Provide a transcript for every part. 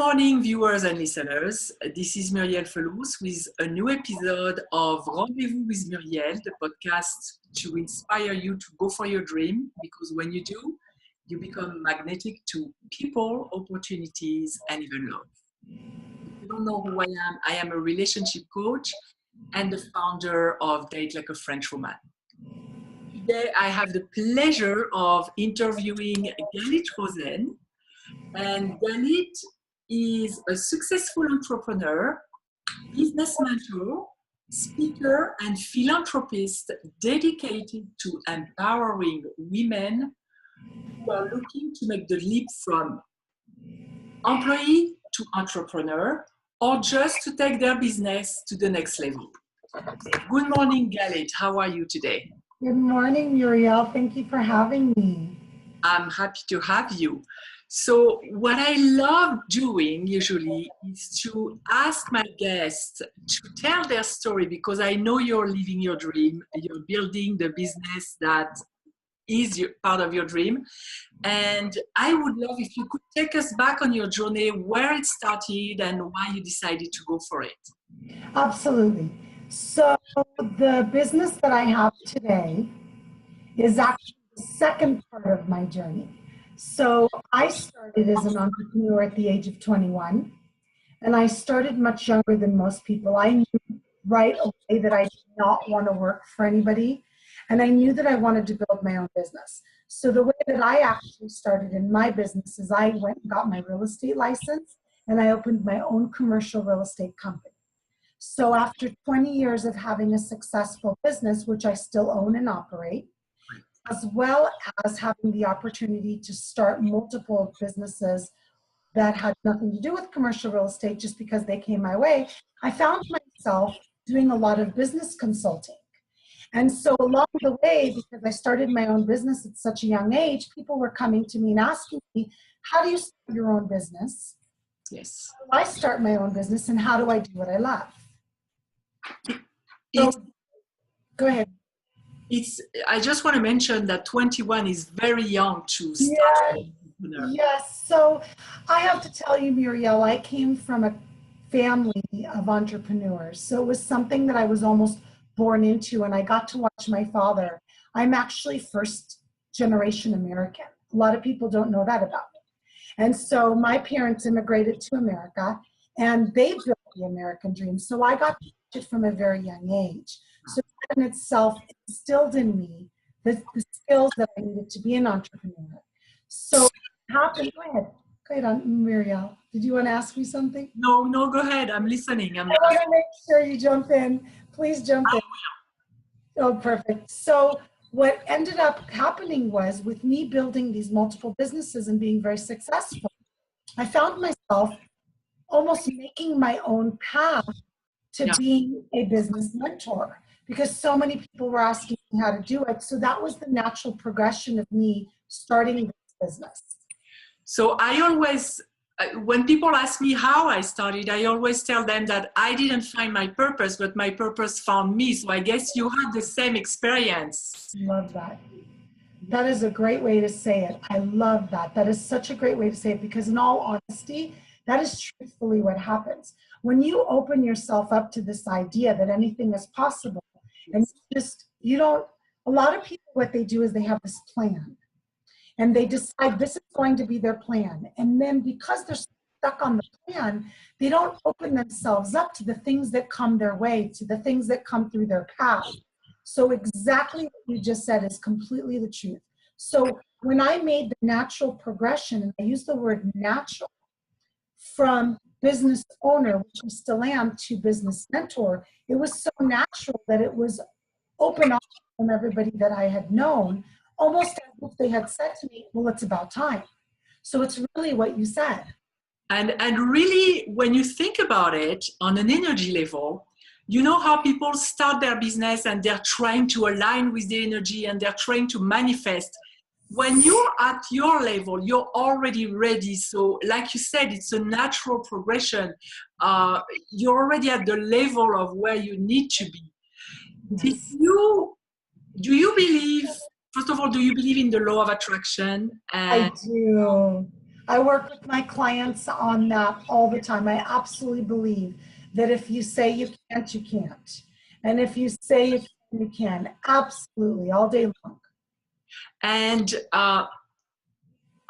morning, viewers and listeners. This is Murielle Fellous with a new episode of Rendezvous with Murielle, the podcast to inspire you to go for your dream, because when you do, you become magnetic to people, opportunities, and even love. If you don't know who I am a relationship coach and the founder of Date Like a French Woman. Today, I have the pleasure of interviewing Galit Rozen. And Galit is a successful entrepreneur, business mentor, speaker, and philanthropist dedicated to empowering women who are looking to make the leap from employee to entrepreneur, or just to take their business to the next level. Good morning, Galit. How are you today? Good morning, Murielle. Thank you for having me. I'm happy to have you. So what I love doing usually is to ask my guests to tell their story, because I know you're living your dream, you're building the business that is part of your dream. And I would love if you could take us back on your journey, where it started and why you decided to go for it. Absolutely. So the business that I have today is actually the second part of my journey. So I started as an entrepreneur at the age of 21, and I started much younger than most people. I knew right away that I did not want to work for anybody, and I knew that I wanted to build my own business. So the way that I actually started in my business is I went and got my real estate license, and I opened my own commercial real estate company. So after 20 years of having a successful business, which I still own and operate, as well as having the opportunity to start multiple businesses that had nothing to do with commercial real estate just because they came my way, I found myself doing a lot of business consulting. And so along the way, because I started my own business at such a young age, people were coming to me and asking me, how do you start your own business? Yes. How do I start my own business, and how do I do what I love? So, go ahead. I just want to mention that 21 is very young to start. Yes. So I have to tell you, Murielle, I came from a family of entrepreneurs. So it was something that I was almost born into, and I got to watch my father. I'm actually first generation American. A lot of people don't know that about me. And so my parents immigrated to America, and they built the American dream. So I got it from a very young age. So that in itself instilled in me the skills that I needed to be an entrepreneur. So it happened. Go ahead, Murielle. Did you want to ask me something? No, go ahead. I'm listening. I want to make sure you jump in. Please jump in. Oh, perfect. So what ended up happening was, with me building these multiple businesses and being very successful, I found myself almost making my own path to being a business mentor, because so many people were asking me how to do it. So that was the natural progression of me starting this business. So I always, when people ask me how I started, I always tell them that I didn't find my purpose, but my purpose found me. So I guess you had the same experience. Love that. That is a great way to say it. I love that. That is such a great way to say it, because in all honesty, that is truthfully what happens. When you open yourself up to this idea that anything is possible, and a lot of people, what they do is they have this plan, and they decide this is going to be their plan. And then because they're stuck on the plan, they don't open themselves up to the things that come their way, to the things that come through their path. So exactly what you just said is completely the truth. So when I made the natural progression, and I use the word natural, from business owner, which I still am, to business mentor, it was so natural that it was open up from everybody that I had known, almost as if they had said to me, well, it's about time. So it's really what you said. And really, when you think about it on an energy level, you know how people start their business and they're trying to align with the energy and they're trying to manifest. When you're at your level, you're already ready. So like you said, it's a natural progression. You're already at the level of where you need to be. Do you believe, first of all, do you believe in the law of attraction? I do. I work with my clients on that all the time. I absolutely believe that if you say you can't, you can't. And if you say you can, you can. Absolutely, all day long. And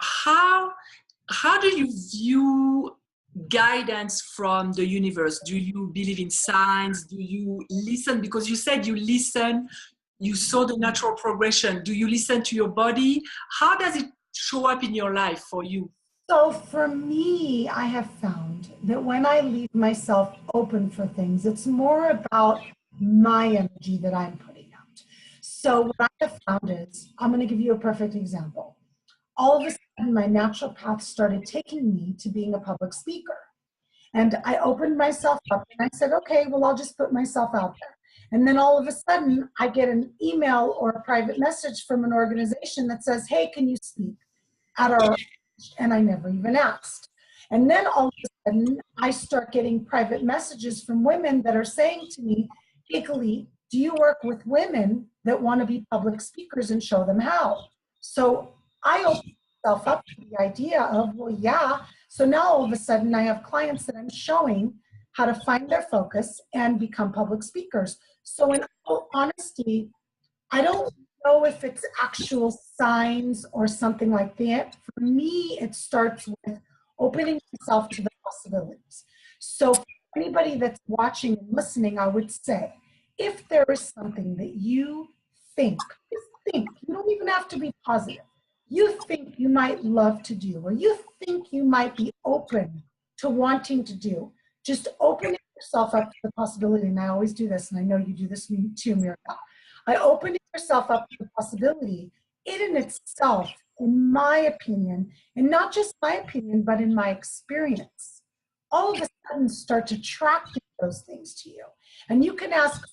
how do you view guidance from the universe? Do you believe in signs? Do you listen? Because you said you listen, you saw the natural progression. Do you listen to your body? How does it show up in your life for you? So for me, I have found that when I leave myself open for things, it's more about my energy that I'm putting out. So what I have found is, I'm going to give you a perfect example. All of a sudden, my natural path started taking me to being a public speaker. And I opened myself up and I said, okay, well, I'll just put myself out there. And then all of a sudden, I get an email or a private message from an organization that says, hey, can you speak at our, and I never even asked. And then all of a sudden, I start getting private messages from women that are saying to me, hey, Galit, do you work with women that want to be public speakers and show them how? So I opened myself up to the idea of, well, yeah. So now all of a sudden, I have clients that I'm showing how to find their focus and become public speakers. So in all honesty, I don't know if it's actual signs or something like that. For me, it starts with opening myself to the possibilities. So for anybody that's watching and listening, I would say, if there is something that you think, you don't even have to be positive, you think you might love to do, or you think you might be open to wanting to do, just opening yourself up to the possibility. And I always do this, and I know you do this too, Murielle. By opening yourself up to the possibility, it in itself, in my opinion, and not just my opinion, but in my experience, all of a sudden starts attracting those things to you. And you can ask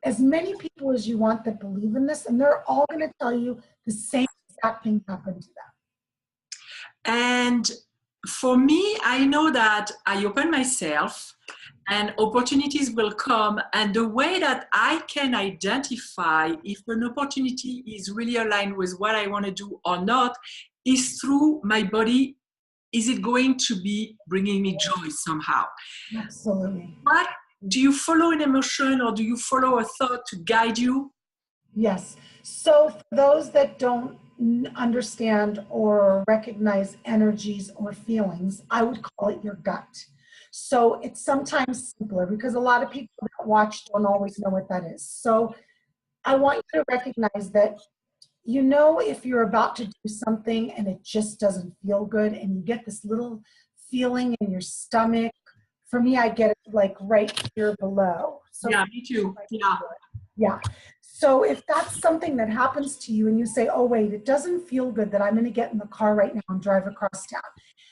as many people as you want that believe in this, and they're all going to tell you the same exact thing happened to them. And for me, I know that I open myself and opportunities will come. And the way that I can identify if an opportunity is really aligned with what I want to do or not is through my body. Is it going to be bringing me joy somehow? Absolutely. What, do you follow an emotion or do you follow a thought to guide you? Yes. So for those that don't understand or recognize energies or feelings, I would call it your gut. So it's sometimes simpler because a lot of people that watch don't always know what that is. So I want you to recognize that, you know, if you're about to do something and it just doesn't feel good and you get this little feeling in your stomach. For me, I get it like right here below. So yeah, me too. Yeah. Yeah. So if that's something that happens to you and you say, oh, wait, it doesn't feel good that I'm going to get in the car right now and drive across town.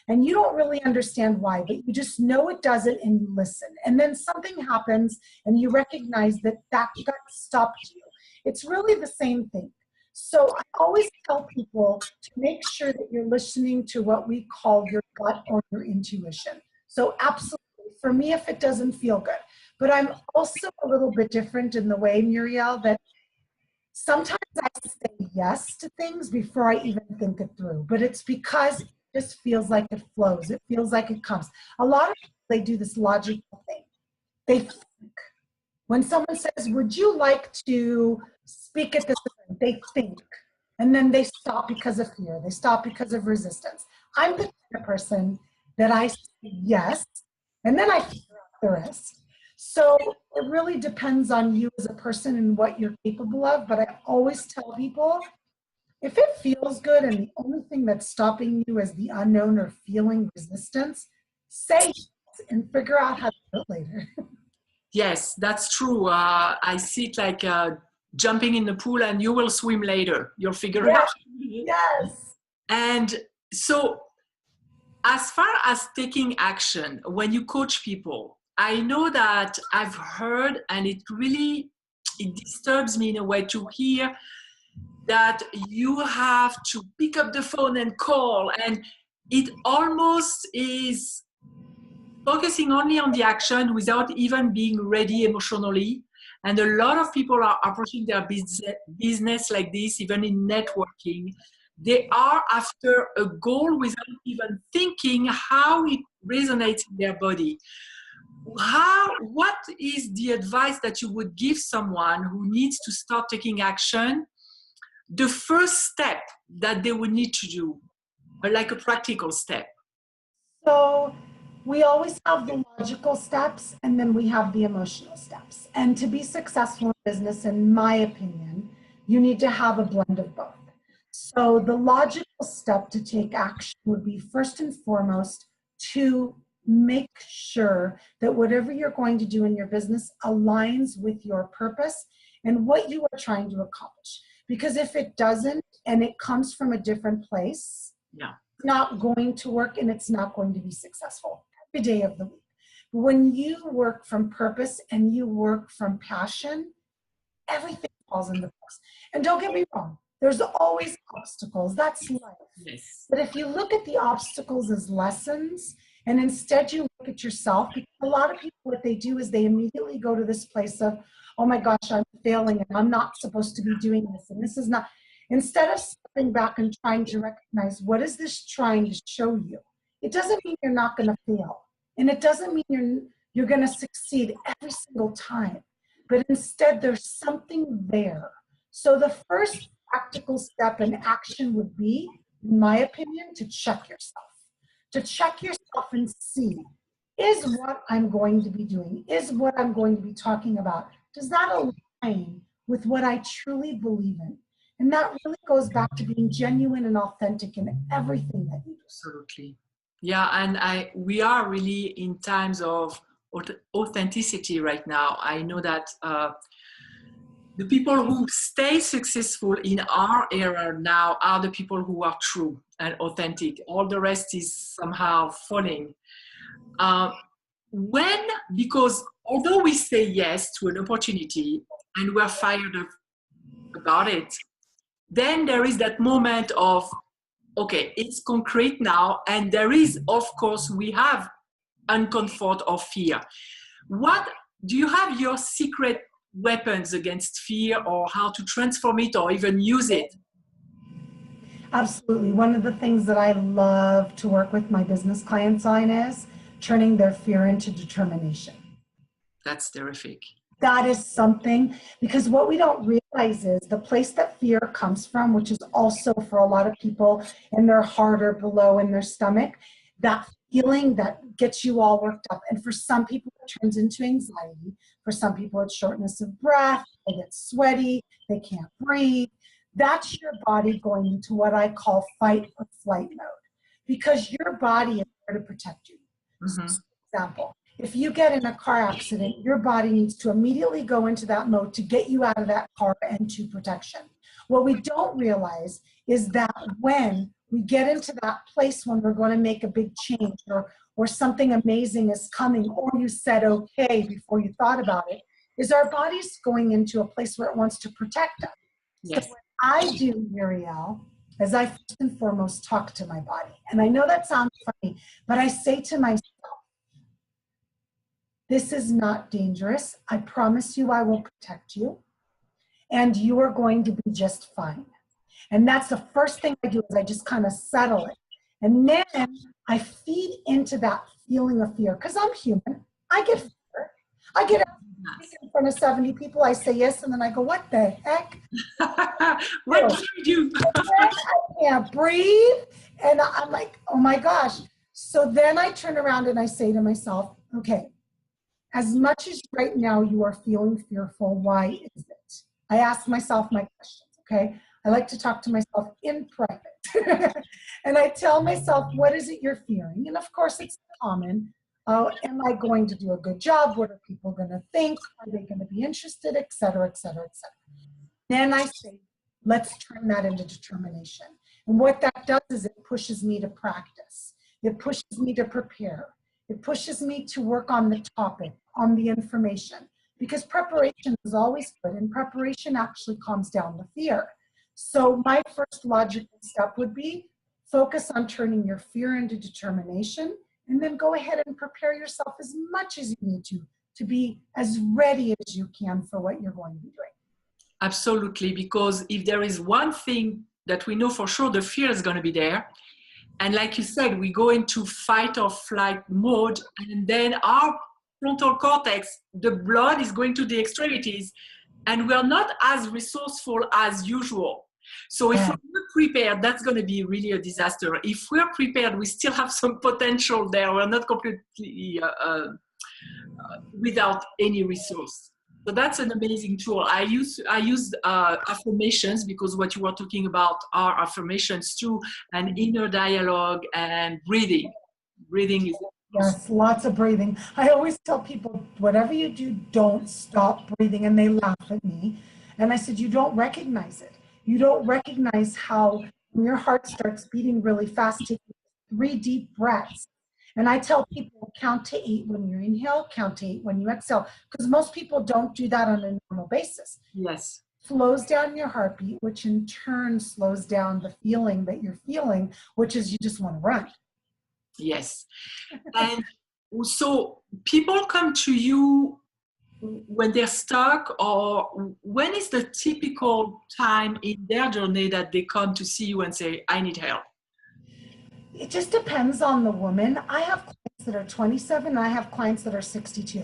And you don't really understand why, but you just know it doesn't and you listen. And then something happens and you recognize that that gut stopped you. It's really the same thing. So I always tell people to make sure that you're listening to what we call your gut or your intuition. So absolutely, for me, if it doesn't feel good. But I'm also a little bit different in the way, Murielle, that sometimes I say yes to things before I even think it through. But it's because it just feels like it flows. It feels like it comes. A lot of people, they do this logical thing. They think. When someone says, would you like to speak at this event? They think. And then they stop because of fear. They stop because of resistance. I'm the kind of person that I say yes, and then I figure out the rest. So it really depends on you as a person and what you're capable of. But I always tell people, if it feels good and the only thing that's stopping you is the unknown or feeling resistance, say yes and figure out how to do it later. Yes, that's true. I see it like jumping in the pool and you will swim later. You'll figure it out. Yes. And so as far as taking action, when you coach people, I know that I've heard, and it disturbs me in a way to hear that you have to pick up the phone and call, and it almost is focusing only on the action without even being ready emotionally. And a lot of people are approaching their business like this, even in networking. they are after a goal without even thinking how it resonates in their body. What is the advice that you would give someone who needs to start taking action? The first step that they would need to do, like a practical step. So we always have the logical steps and then we have the emotional steps. And to be successful in business, in my opinion, you need to have a blend of both. So the logical step to take action would be first and foremost to make sure that whatever you're going to do in your business aligns with your purpose and what you are trying to accomplish. Because if it doesn't and it comes from a different place, yeah, it's not going to work and it's not going to be successful every day of the week. When you work from purpose and you work from passion, everything falls into place. And don't get me wrong, there's always obstacles. That's life. yes. But if you look at the obstacles as lessons, and instead you look at yourself, because a lot of people, what they do is they immediately go to this place of, oh my gosh, I'm failing and I'm not supposed to be doing this. And this is not, instead of stepping back and trying to recognize, what is this trying to show you? It doesn't mean you're not going to fail. And it doesn't mean you're going to succeed every single time. But instead, there's something there. So the first practical step in action would be, in my opinion, to check yourself. To check yourself and see, is what I'm going to be doing, is what I'm going to be talking about, does that align with what I truly believe in? And that really goes back to being genuine and authentic in everything that you do. Absolutely. Yeah, and we are really in times of authenticity right now. I know that the people who stay successful in our era now are the people who are true and authentic. All the rest is somehow falling. Because although we say yes to an opportunity and we're fired up about it, then there is that moment of, okay, it's concrete now. And there is, of course, we have uncomfort or fear. What do you have your secret weapons against fear, or how to transform it or even use it? Absolutely. One of the things that I love to work with my business clients on is turning their fear into determination. That's terrific. That is something, because what we don't realize is the place that fear comes from, which is also for a lot of people in their heart or below in their stomach, that feeling that gets you all worked up. And for some people, it turns into anxiety. For some people, it's shortness of breath. They get sweaty. They can't breathe. That's your body going into what I call fight or flight mode, because your body is there to protect you. Mm-hmm. So, for example, if you get in a car accident, your body needs to immediately go into that mode to get you out of that car and to protection. What we don't realize is that when we get into that place when we're going to make a big change, or something amazing is coming, or you said okay before you thought about it, is our body's going into a place where it wants to protect us. Yes. So what I do, Murielle, is I first and foremost talk to my body. And I know that sounds funny, but I say to myself, this is not dangerous. I promise you I will protect you. And you are going to be just fine. And that's the first thing I do, is I just kind of settle it. And then I feed into that feeling of fear, because I'm human. I get fear. I get in front of 70 people, I say yes, and then I go, what the heck? What do you do? I can't breathe. And I'm like, oh my gosh. So then I turn around and I say to myself, okay, as much as right now you are feeling fearful, why is it? I ask myself my questions, okay? I like to talk to myself in private. And I tell myself, what is it you're fearing? And of course, it's common. Am I going to do a good job? What are people going to think? Are they going to be interested? Et cetera, et cetera, et cetera. Then I say, let's turn that into determination. And what that does is it pushes me to practice. It pushes me to prepare. It pushes me to work on the topic, on the information, because preparation is always good, and preparation actually calms down the fear. So my first logical step would be focus on turning your fear into determination, and then go ahead and prepare yourself as much as you need to be as ready as you can for what you're going to be doing. Absolutely, because if there is one thing that we know for sure the fear is going to be there. And like you said, we go into fight or flight mode, and then our frontal cortex, the blood is going to the extremities, and we're not as resourceful as usual. So if we're not prepared, that's going to be really a disaster. If we're prepared, we still have some potential there. We're not completely without any resource. So that's an amazing tool. I use affirmations, because what you were talking about are affirmations too, and inner dialogue and breathing. Breathing is Yes, lots of breathing. I always tell people, whatever you do, don't stop breathing. And they laugh at me. And I said, you don't recognize it. You don't recognize how when your heart starts beating really fast, take 3 deep breaths. And I tell people, count to 8 when you inhale, count to 8 when you exhale, because most people don't do that on a normal basis. Yes. Slows down your heartbeat, which in turn slows down the feeling that you're feeling, which is you just want to run. Yes. And so people come to you when they're stuck, or when is the typical time in their journey that they come to see you and say, I need help? It just depends on the woman. I have clients that are 27, I have clients that are 62.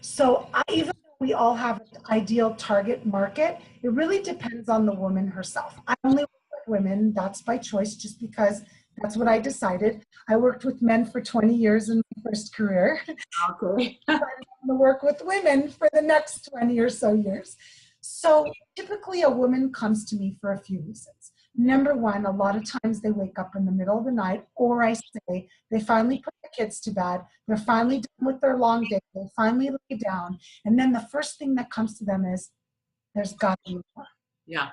So even though we all have an ideal target market, it really depends on the woman herself. I only work with women, that's by choice, just because that's what I decided. I worked with men for 20 years in my first career. Okay. I'm going to work with women for the next 20 or so years. So typically a woman comes to me for a few reasons. Number one, a lot of times they wake up in the middle of the night, or I say they finally put the kids to bed, they're finally done with their long day, they finally lay down, and then the first thing that comes to them is, there's got to be more. Yeah.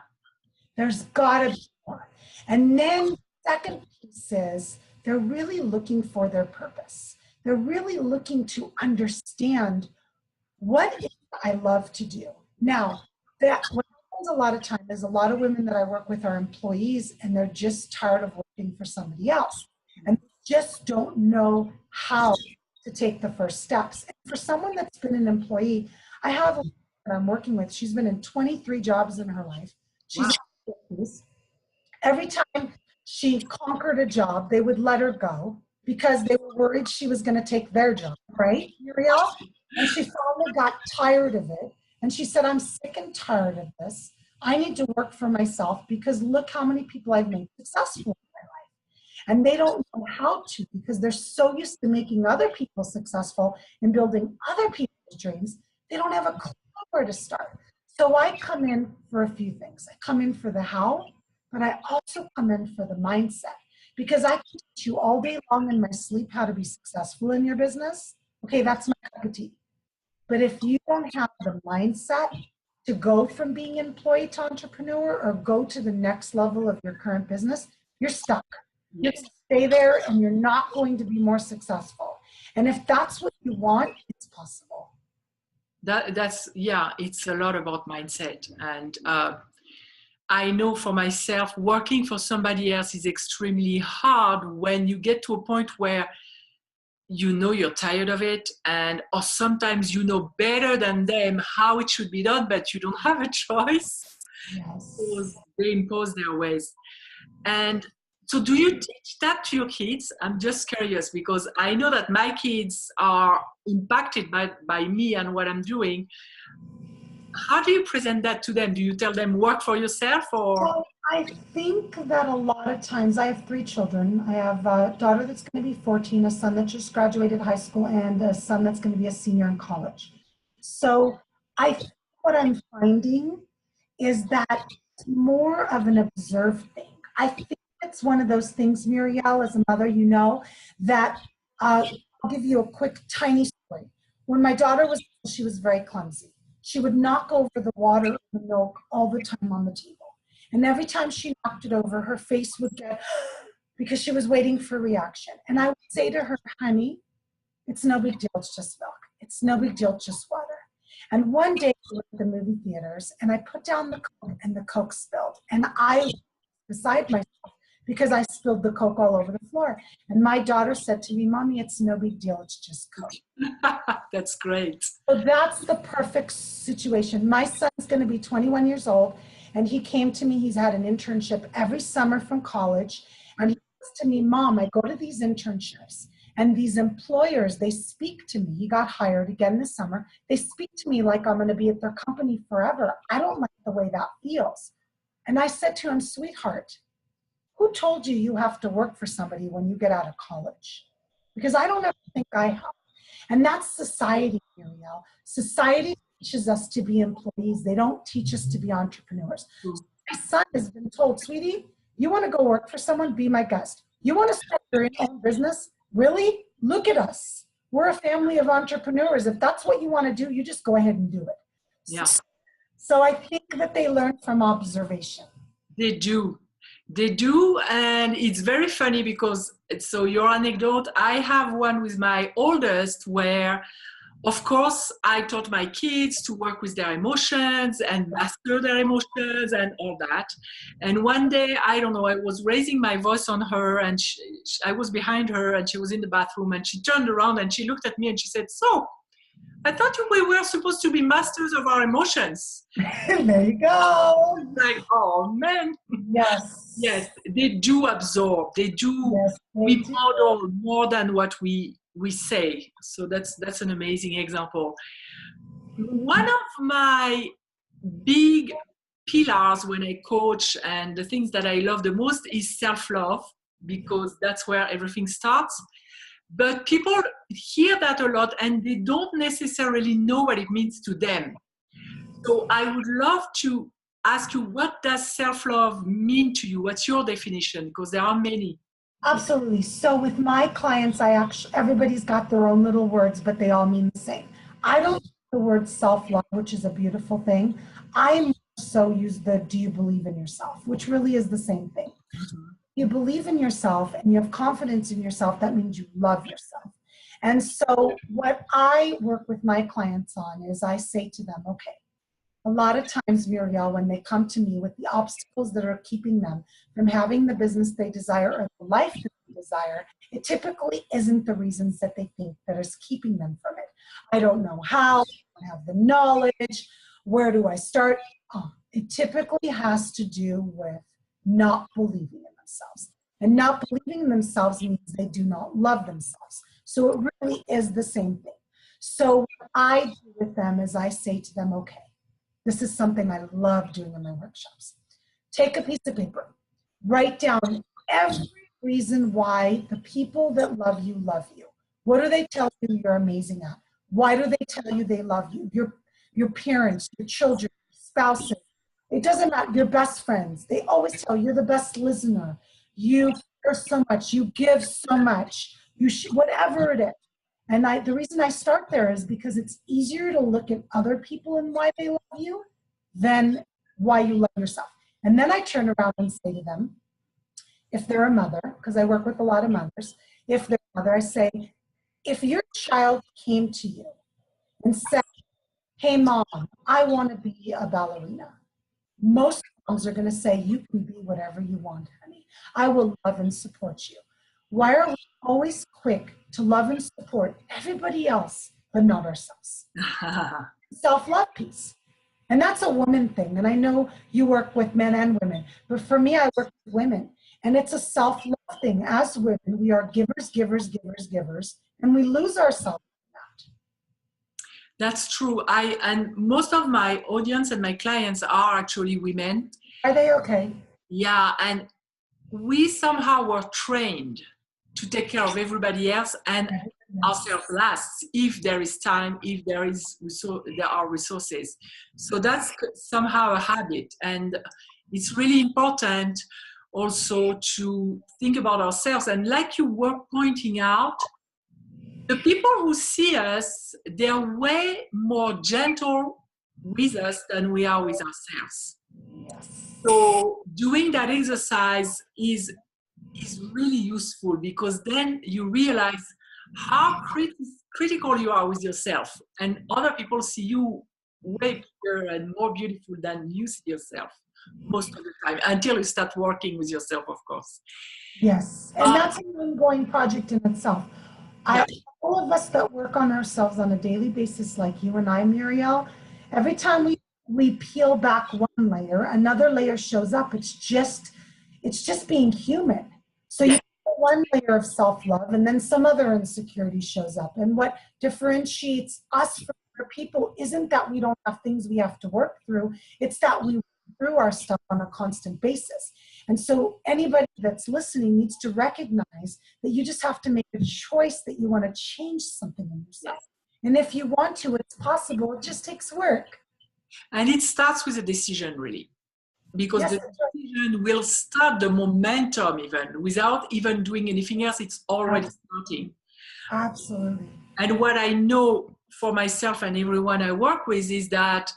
There's got to be more. And then the second piece is, they're really looking for their purpose. They're really looking to understand, what is it I love to do? Now, that what happens a lot of time is, a lot of women that I work with are employees, and they're just tired of working for somebody else, and just don't know how to take the first steps. And for someone that's been an employee, I have a woman that I'm working with, she's been in 23 jobs in her life. She's in her 50s. Every time she conquered a job, they would let her go because they were worried she was going to take their job, right, Murielle? And she finally got tired of it. And she said, I'm sick and tired of this. I need to work for myself, because look how many people I've made successful in my life. And they don't know how to, because they're so used to making other people successful and building other people's dreams. They don't have a clue where to start. So I come in for a few things. I come in for the how, but I also come in for the mindset, because I can teach you all day long in my sleep how to be successful in your business. Okay, that's my cup of tea. But if you don't have the mindset to go from being employee to entrepreneur, or go to the next level of your current business, you're stuck. You're going to stay there, and you're not going to be more successful. And if that's what you want, it's possible. That's it's a lot about mindset. And I know for myself, working for somebody else is extremely hard when you get to a point where you know you're tired of it, and or sometimes you know better than them how it should be done, but you don't have a choice. Yes. Because they impose their ways. And so do you teach that to your kids? I'm just curious, because I know that my kids are impacted by me and what I'm doing. How do you present that to them? Do you tell them work for yourself, or? Well, I think that a lot of times, I have 3 children. I have a daughter that's going to be 14, a son that just graduated high school, and a son that's going to be a senior in college. So I think what I'm finding is that it's more of an observed thing. I think it's one of those things, Murielle, as a mother, you know, that I'll give you a quick, tiny story. When my daughter was, she was very clumsy. She would knock over the water and the milk all the time on the table. And every time she knocked it over, her face would get, because she was waiting for reaction. And I would say to her, honey, it's no big deal, it's just milk. It's no big deal, it's just water. And one day we were at the movie theaters, and I put down the Coke, and the Coke spilled. And I was beside myself, because I spilled the Coke all over the floor. And my daughter said to me, Mommy, it's no big deal, it's just Coke. That's great. So that's the perfect situation. My son's going to be 21 years old, And he came to me, he's had an internship every summer from college. And he says to me, Mom, I go to these internships and these employers, they speak to me. He got hired again this summer. They speak to me like I'm going to be at their company forever. I don't like the way that feels. And I said to him, sweetheart, who told you you have to work for somebody when you get out of college? Because I don't ever think I have. And that's society, Murielle. Society teaches us to be employees. They don't teach us to be entrepreneurs. My son has been told, sweetie, you want to go work for someone? Be my guest. You want to start your own business? Really? Look at us. We're a family of entrepreneurs. If that's what you want to do, you just go ahead and do it. Yeah. So I think that they learn from observation. They do. They do, and it's very funny because, so your anecdote, I have one with my oldest where, of course, I taught my kids to work with their emotions and master their emotions and all that. And one day, I don't know, I was raising my voice on her and I was behind her and she was in the bathroom and she turned around and she looked at me and she said, so, I thought we were supposed to be masters of our emotions. There you go. Like, oh man. Yes. Yes, they do absorb. They do. Yes, We model more than what we say. So that's an amazing example. One of my big pillars when I coach and the things that I love the most is self-love, because that's where everything starts. But people hear that a lot and they don't necessarily know what it means to them. So I would love to ask you, what does self-love mean to you? What's your definition? Because there are many. Absolutely. So with my clients, everybody's got their own little words, but they all mean the same. I don't use the word self-love, which is a beautiful thing. I more so use the do you believe in yourself, which really is the same thing. You believe in yourself and you have confidence in yourself, that means you love yourself. And so what I work with my clients on is I say to them, okay, a lot of times, Murielle, when they come to me with the obstacles that are keeping them from having the business they desire or the life that they desire, it typically isn't the reasons that they think that is keeping them from it. I don't know how, I don't have the knowledge, where do I start? It typically has to do with not believing in themselves. And not believing in themselves means they do not love themselves. So it really is the same thing. So what I do with them is I say to them, okay, this is something I love doing in my workshops. Take a piece of paper, write down every reason why the people that love you love you. What do they tell you you're amazing at? Why do they tell you they love you? Your parents, your children, your spouses. It doesn't matter, your best friends. They always tell you you're the best listener. You care so much, you give so much, whatever it is. And the reason I start there is because it's easier to look at other people and why they love you than why you love yourself. And then I turn around and say to them, if they're a mother, because I work with a lot of mothers, if they're a mother, I say, if your child came to you and said, hey mom, I want to be a ballerina. Most moms are going to say, you can be whatever you want, honey. I will love and support you. Why are we always quick to love and support everybody else, but not ourselves? Self-love piece. And that's a woman thing. And I know you work with men and women, but for me, I work with women. And it's a self-love thing. As women, we are givers, givers, givers, givers, and we lose ourselves in that. That's true. And most of my audience and my clients are actually women. Are they okay? Yeah, and we somehow were trained to take care of everybody else and ourselves last, if there is time, if there are resources. So that's somehow a habit, and it's really important also to think about ourselves. And like you were pointing out, the people who see us, they're way more gentle with us than we are with ourselves. Yes. So doing that exercise is really useful, because then you realize how critical you are with yourself, and other people see you way bigger and more beautiful than you see yourself most of the time, until you start working with yourself, of course. Yes, and that's an ongoing project in itself. All of us that work on ourselves on a daily basis, like you and I, Murielle, every time we we peel back one layer, another layer shows up. It's just being human. So you put one layer of self-love and then some other insecurity shows up. And what differentiates us from other people isn't that we don't have things we have to work through. It's that we work through our stuff on a constant basis. And so anybody that's listening needs to recognize that you just have to make a choice that you want to change something in yourself. And if you want to, it's possible. It just takes work. And it starts with a decision, really, because Yes, the decision will start the momentum even without even doing anything else. It's already starting. Absolutely. And what I know for myself and everyone I work with is that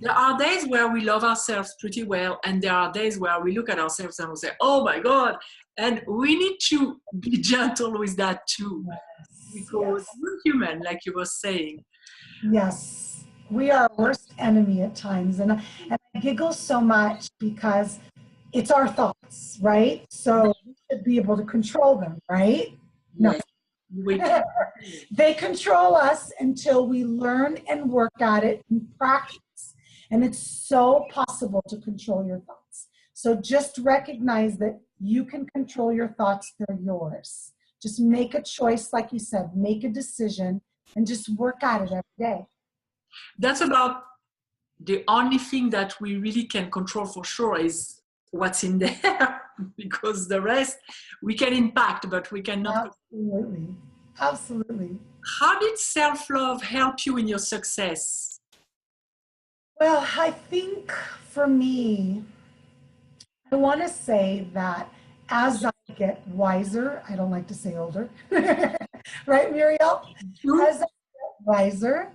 there are days where we love ourselves pretty well, and there are days where we look at ourselves and we say, oh my God, and we need to be gentle with that too, because we're human, like you were saying. Yes, we are our worst enemy at times. And I giggle so much because it's our thoughts, right? So we should be able to control them, right? No. Yes. They control us until we learn and work at it and practice. And it's so possible to control your thoughts. So just recognize that you can control your thoughts, they're yours. Just make a choice, like you said, make a decision, and just work at it every day. That's about the only thing that we really can control for sure is what's in there, because the rest we can impact, but we cannot. Absolutely. Absolutely. How did self-love help you in your success? Well, I think for me, I want to say that as I get wiser, I don't like to say older, right, Murielle? As I get wiser,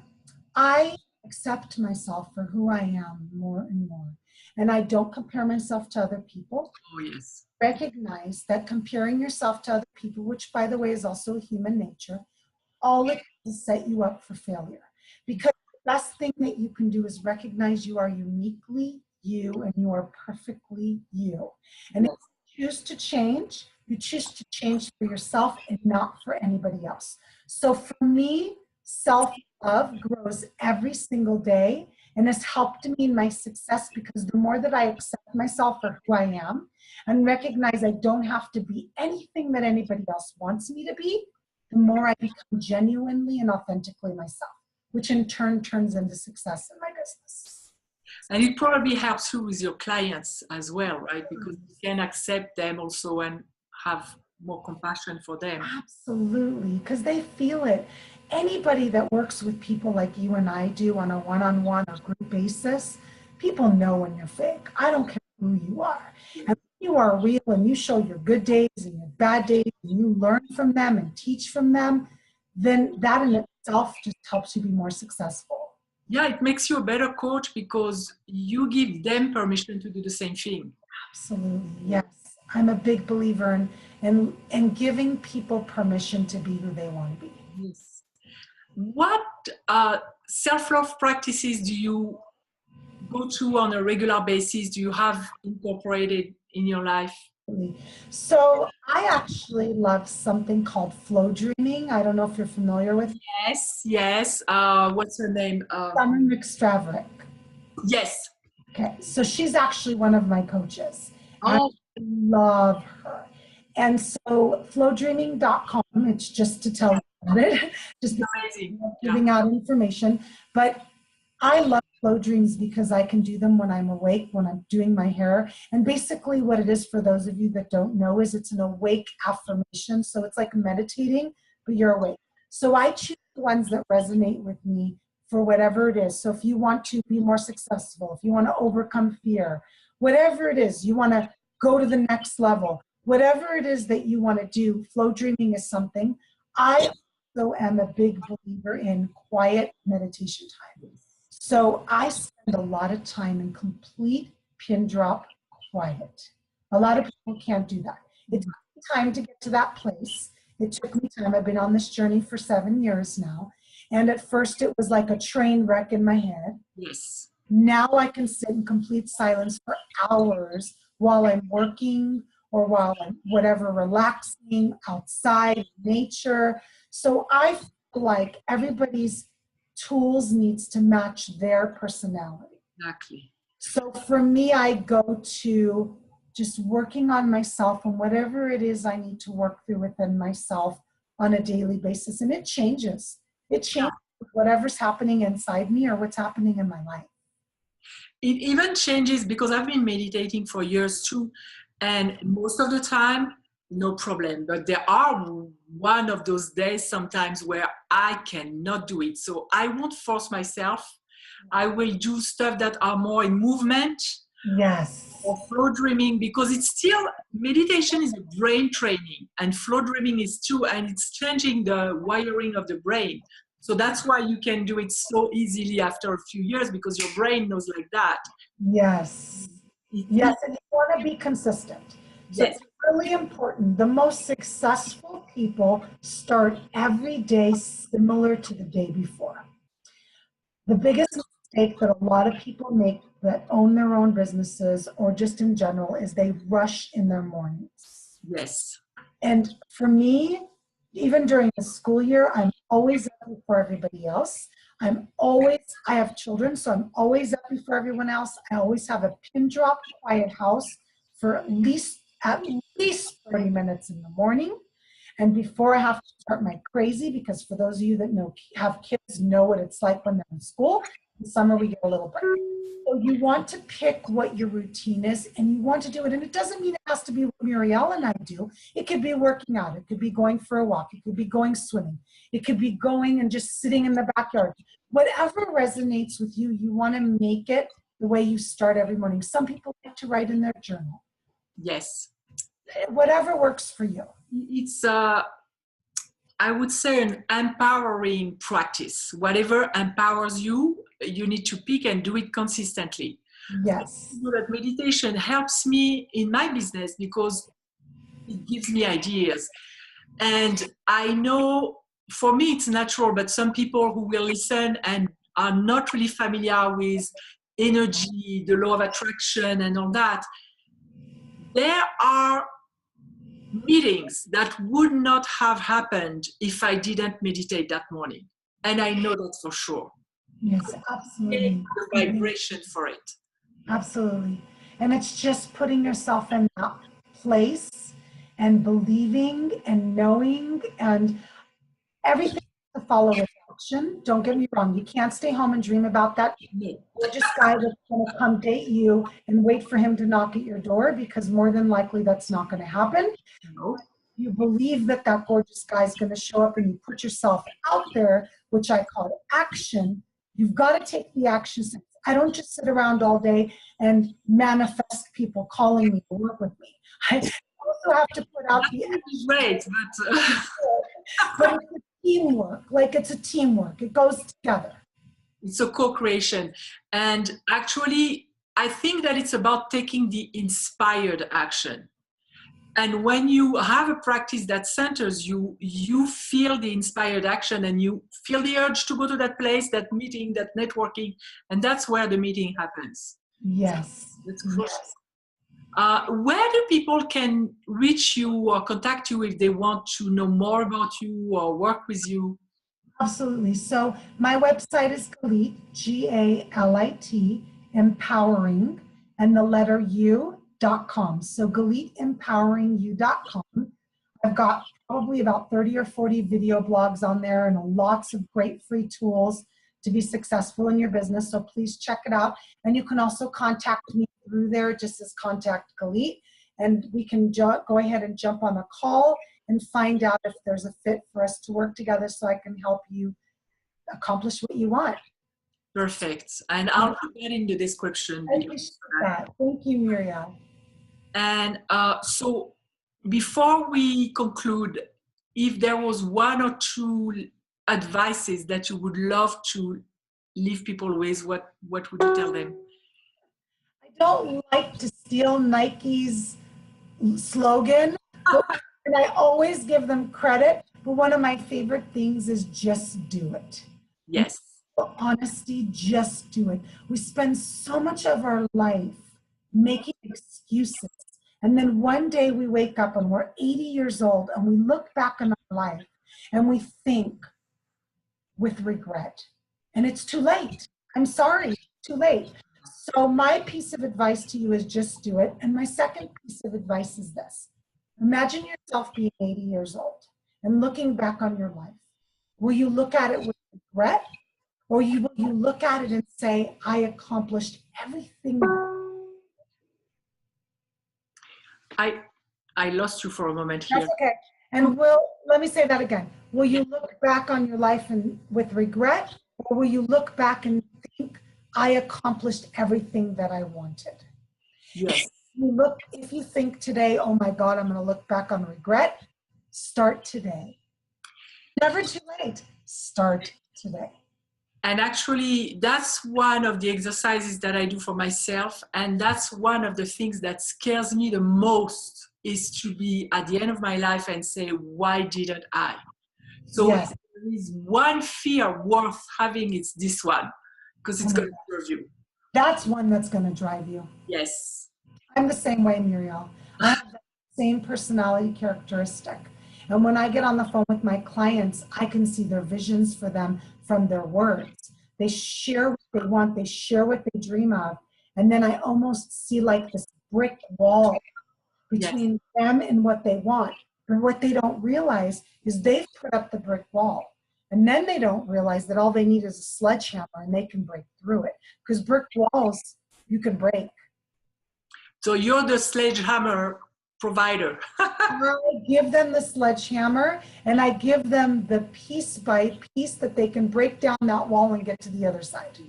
I accept myself for who I am more and more. And I don't compare myself to other people. Oh, yes. Recognize that comparing yourself to other people, which by the way is also human nature, all it does is set you up for failure. Because the best thing that you can do is recognize you are uniquely you and you are perfectly you. And if you choose to change, you choose to change for yourself and not for anybody else. So for me, self-love grows every single day and has helped me in my success, because the more that I accept myself for who I am and recognize I don't have to be anything that anybody else wants me to be, the more I become genuinely and authentically myself, which in turn turns into success in my business. And it probably helps you with your clients as well, right? Because you can accept them also and have more compassion for them. Absolutely, because they feel it. Anybody that works with people like you and I do on a one-on-one or group basis, people know when you're fake. I don't care who you are. And when you are real and you show your good days and your bad days and you learn from them and teach from them, then that in itself just helps you be more successful. Yeah, it makes you a better coach because you give them permission to do the same thing. Absolutely, yes. I'm a big believer in giving people permission to be who they want to be. Yes. What self-love practices do you go to on a regular basis? Do you have incorporated in your life? So I actually love something called flow dreaming. I don't know if you're familiar with it. Yes, yes. What's her name? Summer McStraverick. Yes. Okay, so she's actually one of my coaches. Oh. I love her. And so flowdreaming.com, it's just to tell you about it, just amazing. Giving out information. But I love flow dreams because I can do them when I'm awake, when I'm doing my hair. And basically what it is, for those of you that don't know, is it's an awake affirmation. So it's like meditating, but you're awake. So I choose the ones that resonate with me for whatever it is. So if you want to be more successful, if you want to overcome fear, whatever it is, you want to go to the next level, whatever it is that you want to do, flow dreaming is something. I also am a big believer in quiet meditation time. So I spend a lot of time in complete pin drop quiet. A lot of people can't do that. It took me time to get to that place. It took me time. I've been on this journey for 7 years now. And at first it was like a train wreck in my head. Yes. Now I can sit in complete silence for hours while I'm working or while I'm whatever, relaxing outside, nature. So I feel like everybody's tools needs to match their personality. Exactly. So for me, I go to just working on myself and whatever it is I need to work through within myself on a daily basis. And it changes. It changes whatever's happening inside me or what's happening in my life. It even changes because I've been meditating for years too, and most of the time, no problem. But there are one of those days sometimes where I cannot do it. So I won't force myself. I will do stuff that are more in movement Yes. or flow dreaming, because it's still, meditation is a brain training, and flow dreaming is too, and it's changing the wiring of the brain. So that's why you can do it so easily after a few years, because your brain knows like that. Yes. Yes, and you want to be consistent. So Yes. it's really important. The most successful people start every day similar to the day before. The biggest mistake that a lot of people make that own their own businesses or just in general is they rush in their mornings. Yes. And for me, even during the school year, I'm always up before everybody else. I have children, so I'm always up before everyone else. I always have a pin drop quiet house for at least 30 minutes in the morning. And before I have to start my crazy, because for those of you that have kids know what it's like when they're in school. In summer, we get a little break. So you want to pick what your routine is and you want to do it. And it doesn't mean it has to be what Murielle and I do. It could be working out. It could be going for a walk. It could be going swimming. It could be going and just sitting in the backyard. Whatever resonates with you, you want to make it the way you start every morning. Some people like to write in their journal. Yes. Whatever works for you. It's I would say an empowering practice. Whatever empowers you, you need to pick and do it consistently. Yes. So that meditation helps me in my business because it gives me ideas. And I know for me it's natural, but some people who will listen and are not really familiar with energy, the law of attraction and all that, there are meetings that would not have happened if I didn't meditate that morning. And I know that for sure. Yes, absolutely. The vibration for it. Absolutely. And it's just putting yourself in that place and believing and knowing and everything to follow with action. Don't get me wrong. You can't stay home and dream about that gorgeous guy that's going to come date you and wait for him to knock at your door, because more than likely that's not going to happen. No. You believe that that gorgeous guy is going to show up and you put yourself out there, which I call action. You've got to take the action steps. I don't just sit around all day and manifest people calling me to work with me. I also have to put out the action. Great, but it's a teamwork. Like it's a teamwork. It goes together. It's a co-creation. And actually, I think that it's about taking the inspired action. And when you have a practice that centers you, you feel the inspired action and you feel the urge to go to that place, that meeting, that networking, and that's where the meeting happens. Yes. That's crucial. Where do people can reach you or contact you if they want to know more about you or work with you? Absolutely. So my website is Galit, Galit, empowering, and the letter U.com. So GalitEmpoweringYou.com. I've got probably about 30 or 40 video blogs on there and lots of great free tools to be successful in your business. So please check it out. And you can also contact me through there, just as contact Galit. And we can go ahead and jump on a call and find out if there's a fit for us to work together so I can help you accomplish what you want. Perfect. And I'll put that in the description. I appreciate that. Thank you, Murielle. And so before we conclude, if there was one or two advices that you would love to leave people with, what would you tell them? I don't like to steal Nike's slogan, and I always give them credit, but one of my favorite things is just do it. Yes. Honesty, just do it. We spend so much of our life making excuses. And then one day we wake up and we're 80 years old and we look back on our life and we think with regret. And it's too late. I'm sorry, it's too late. So my piece of advice to you is just do it. And my second piece of advice is this. Imagine yourself being 80 years old and looking back on your life. Will you look at it with regret, or will you look at it and say, I accomplished everything? I lost you for a moment here. That's okay. And let me say that again. Will you look back on your life with regret, or will you look back and think, I accomplished everything that I wanted? Yes. If you think today, oh my God, I'm going to look back on regret, start today. Never too late. Start today. And actually, that's one of the exercises that I do for myself. And that's one of the things that scares me the most, is to be at the end of my life and say, why didn't I? So yes. if there is one fear worth having, it's this one, because it's going to serve you. That's one that's going to drive you. Yes. I'm the same way, Murielle. I have the same personality characteristic. And when I get on the phone with my clients, I can see their visions for them from their words. They share what they want. They share what they dream of. And then I almost see like this brick wall between them and what they want. And what they don't realize is they've put up the brick wall. And then they don't realize that all they need is a sledgehammer and they can break through it. Because brick walls, you can break. So you're the sledgehammer provider. I give them the sledgehammer, and I give them the piece by piece that they can break down that wall and get to the other side.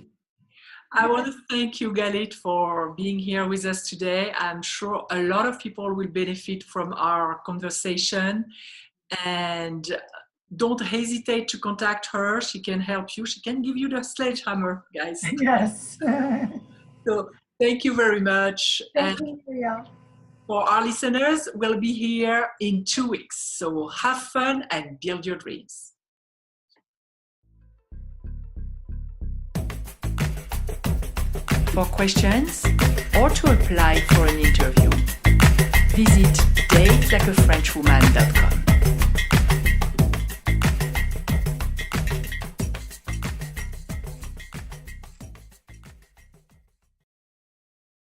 I want to thank you, Galit, for being here with us today. I'm sure a lot of people will benefit from our conversation, and don't hesitate to contact her. She can help you. She can give you the sledgehammer, guys. Yes. So thank you very much. Thank you, Murielle. For our listeners, we'll be here in 2 weeks. So have fun and build your dreams. For questions or to apply for an interview, visit datelikeafrenchwoman.com.